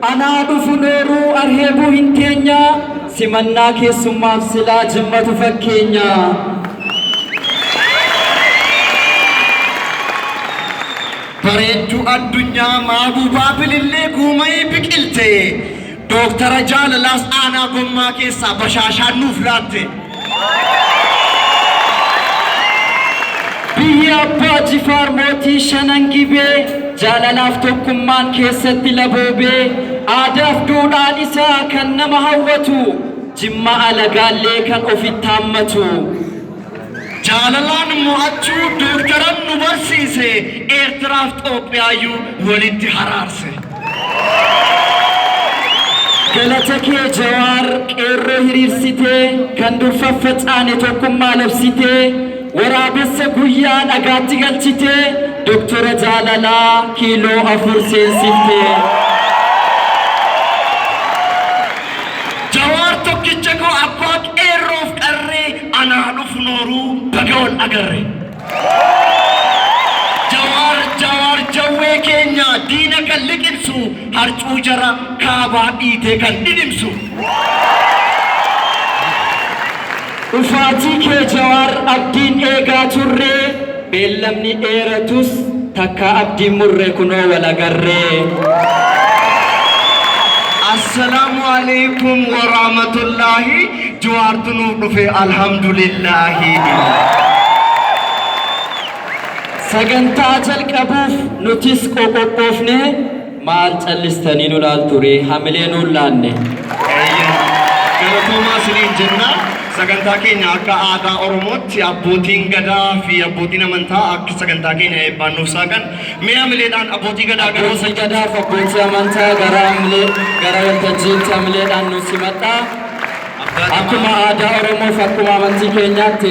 Anaa dhufu nooruu arheebuu hin teenya simannaa keessummaaf silaa jimmatu fakkeenya. Bareedduu addunyaa maabuu baabilillee guumayii biqilte Dooktara Jaalalaas aanaa gommaa keessaa bashaashaan nuuf laatte. Biyya abbaa Jifaar mootii shanan gibee jaalalaaf tokkummaan keessatti laboobee aadaaf duudhaan isaa kan nama hawwatu jimma alagaallee kan ofitti hammatu. Jaalalaan mo'achuu dooktaran nu barsiise Eertiraaf Itoophiyaayyuu walitti haraarse. Galata kee Jawaar qeerroo hiriirsitee kan dur faffaca'ane tokkummaa labsitee waraabessa guyyaa dhagaatti galchitee Dooktora Jaalalaa kiiloo 4 seensiftee. Jawaar tokkicha koo abbaa qeerroof qarree anaa dhufu nooruu baga wal agarre. Jawaar jawwee keenya diina kan liqimsu harcuu jara kaabaa dhiitee kan dhidhimsu. Dhufaatii kee Jawaar abdiin eegaa turree beellamni dheeratus takka abdiin murree kunoo wal agarree. Assalamu alaikum wa rahmatullahi. Jawaar nuuf dhufe alhamdulillahi. Sagantaa jalqabuuf nutis qoqophoofne maal callistanii nu laalture hamilee nuun laanne. Galatoomaa isiniin jenna. Sagantaa keenya akka aadaa Oromootti abbootiin gadaa fi abbootiin amantaa akka sagantaa keenya eebbaan nuuf saaqan mee hamileedhaan abbootii gadaa gara abbootii gadaa fi abbootii amantaa gara waltajjiitti hamileedhaan nu simadhaa. Akkuma aadaa Oromoof akkuma amantii keenyaatti